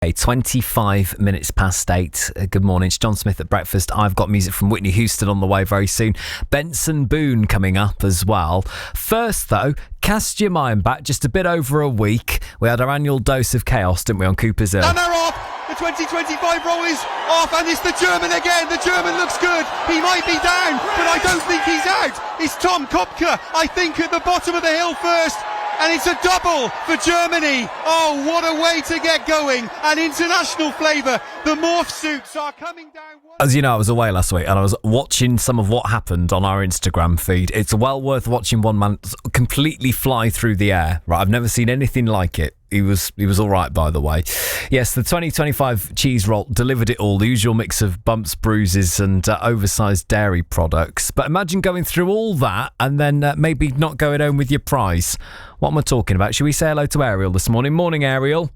Okay, 25 minutes past 8. Good morning. It's John Smith at breakfast. I've got music from Whitney Houston on the way very soon. Benson Boone coming up as well. First, though, cast your mind back just a bit over a week. We had our annual dose of chaos, didn't we, on Cooper's Hill? And they're off. The 2025 roll is off, and it's the German again. The German looks good. He might be down, but I don't think he's out. It's Tom Kopke, I think, at the bottom of the hill first. And it's a double for Germany. Oh, what a way to get going. An international flavour. The morph suits are coming down. As you know, I was away last week and I was watching some of what happened on our Instagram feed. It's well worth watching one man completely fly through the air. Right, I've never seen anything like it. He was all right, by the way. Yes, the 2025 cheese roll delivered it all. The usual mix of bumps, bruises and oversized dairy products. But imagine going through all that and then maybe not going home with your prize. What am I talking about? Should we say hello to Ariel this morning? Morning, Ariel.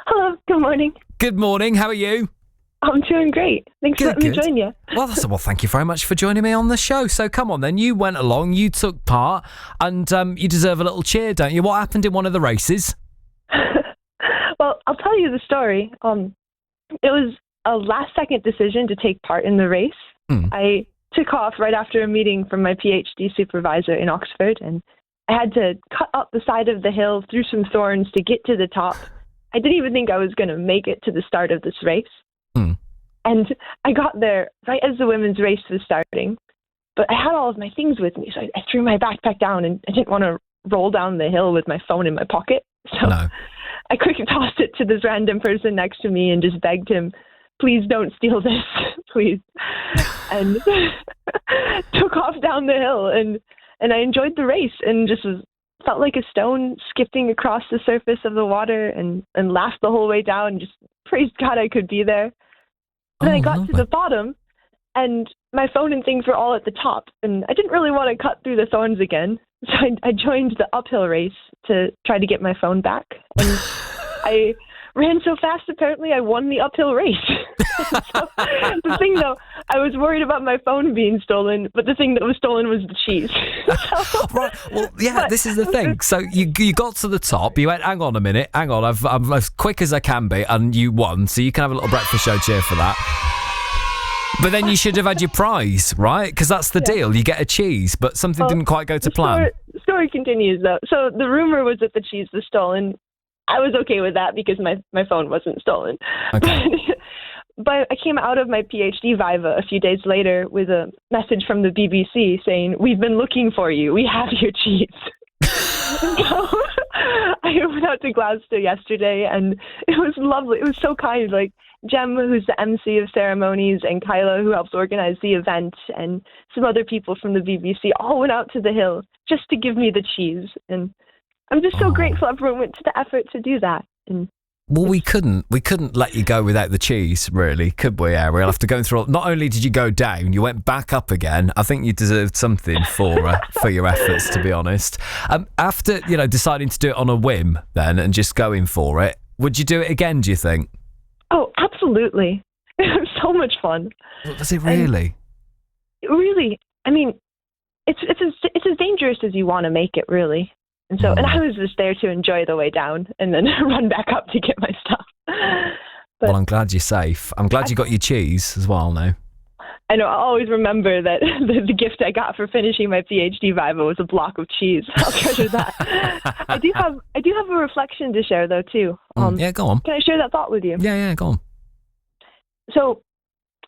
Hello, good morning. Good morning. How are you? I'm doing great. Thanks for letting me join you. Well, thank you very much for joining me on the show. So come on then, you went along, you took part, and you deserve a little cheer, don't you? What happened in one of the races? Well, I'll tell you the story. It was a last-second decision to take part in the race. I took off right after a meeting from my PhD supervisor in Oxford, and I had to cut up the side of the hill through some thorns to get to the top. I didn't even think I was going to make it to the start of this race. And I got there right as the women's race was starting. But I had all of my things with me, so I threw my backpack down, and I didn't want to roll down the hill with my phone in my pocket. So I quickly tossed it to this random person next to me and just begged him, please don't steal this, please. And took off down the hill, and I enjoyed the race and just felt like a stone skipping across the surface of the water and laughed the whole way down and just praised God I could be there. And then I got to the bottom, and my phone and things were all at the top, and I didn't really want to cut through the thorns again. So I joined the uphill race to try to get my phone back. And I ran so fast, apparently, I won the uphill race. So, the thing, though, I was worried about my phone being stolen, but the thing that was stolen was the cheese. Right. Well, yeah, this is the thing. So you got to the top. You went, hang on a minute. Hang on. I'm as quick as I can be, and you won. So you can have a little breakfast show cheer for that. But then you should have had your prize, right? Because that's the deal. You get a cheese, but something didn't quite go to plan. The story continues, though. So the rumor was that the cheese was stolen. I was okay with that because my phone wasn't stolen. Okay. But I came out of my PhD Viva a few days later with a message from the BBC saying, we've been looking for you. We have your cheese. So I went out to Glasgow yesterday, and it was lovely. It was so kind. Like Jem, who's the MC of ceremonies, and Kyla, who helps organize the event, and some other people from the BBC all went out to the hill just to give me the cheese. And I'm just so grateful everyone went to the effort to do that. And well, we couldn't let you go without the cheese, really, could we, Ariel? After going through, not only did you go down, you went back up again. I think you deserved something for your efforts, to be honest. After deciding to do it on a whim, then, and just going for it, would you do it again? Do you think? Oh, absolutely! It was so much fun. Was it really? Really, I mean, it's as dangerous as you want to make it, really. And so, and I was just there to enjoy the way down and then run back up to get my stuff. But well, I'm glad you're safe. I'm glad you got your cheese as well now. I know. I'll always remember that the gift I got for finishing my PhD Viva was a block of cheese. I'll treasure that. I do have a reflection to share, though, too. Yeah, go on. Can I share that thought with you? Yeah, go on. So,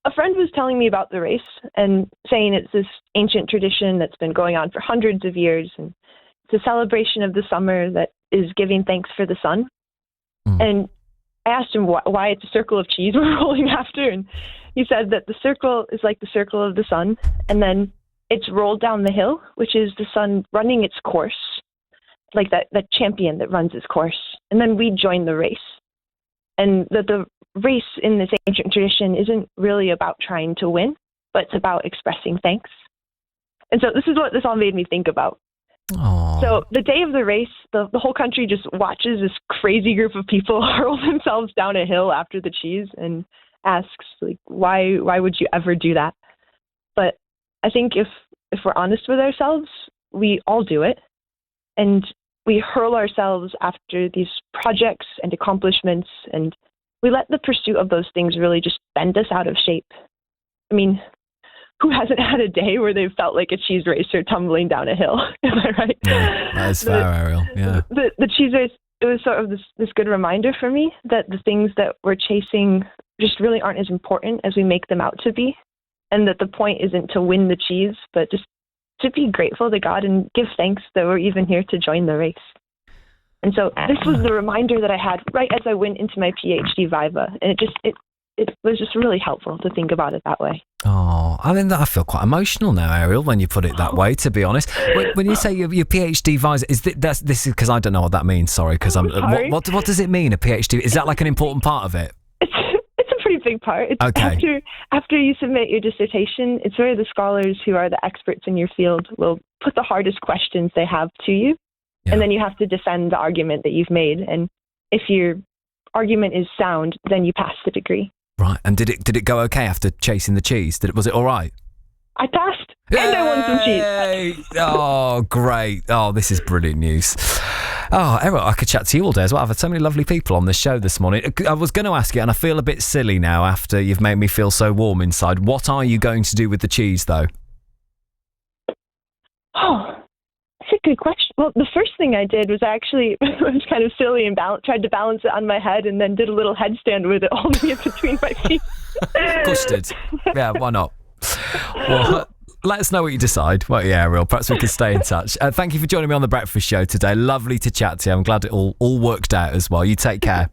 a friend was telling me about the race and saying it's this ancient tradition that's been going on for hundreds of years, and it's a celebration of the summer that is giving thanks for the sun. And I asked him why it's a circle of cheese we're rolling after, and he said that the circle is like the circle of the sun, and then it's rolled down the hill, which is the sun running its course, like that champion that runs its course, and then we join the race. And that the race in this ancient tradition isn't really about trying to win, but it's about expressing thanks. And so this is what this all made me think about. Aww. So the day of the race, the whole country just watches this crazy group of people hurl themselves down a hill after the cheese and asks, like, why would you ever do that? But I think if we're honest with ourselves, we all do it. And we hurl ourselves after these projects and accomplishments and we let the pursuit of those things really just bend us out of shape. I mean, who hasn't had a day where they've felt like a cheese racer tumbling down a hill? Am I right? Yeah, that is fair, Ariel. Yeah. The cheese race, it was sort of this good reminder for me that the things that we're chasing just really aren't as important as we make them out to be. And that the point isn't to win the cheese, but just to be grateful to God and give thanks that we're even here to join the race. And so this was the reminder that I had right as I went into my PhD Viva. And it was just really helpful to think about it that way. Oh, I mean, I feel quite emotional now, Ariel, when you put it that way, to be honest. When you say your PhD Viva, this is because I don't know what that means, sorry, because what does it mean, a PhD? Is that like an important part of it? It's a pretty big part. It's okay. After you submit your dissertation, it's where the scholars who are the experts in your field will put the hardest questions they have to you. Yeah. And then you have to defend the argument that you've made. And if your argument is sound, then you pass the degree. Right. And did it go okay after chasing the cheese? Was it all right? I passed. And I won some cheese. Oh, great. Oh, this is brilliant news. Oh, Ariel, I could chat to you all day as well. I've had so many lovely people on this show this morning. I was going to ask you, and I feel a bit silly now after you've made me feel so warm inside. What are you going to do with the cheese, though? Oh, that's a good question. Well, the first thing I did was actually, I was kind of silly and tried to balance it on my head and then did a little headstand with it holding it between my feet. Custard. Yeah, why not? Well, let us know what you decide. Well, yeah, Ariel, perhaps we can stay in touch. Thank you for joining me on The Breakfast Show today. Lovely to chat to you. I'm glad it all worked out as well. You take care.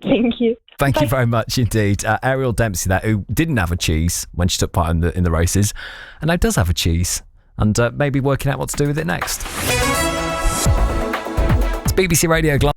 Thank you. Thank you very much indeed. Ariel Dempsey there, who didn't have a cheese when she took part in the races, and now does have a cheese, and maybe working out what to do with it next. It's BBC Radio Glasgow.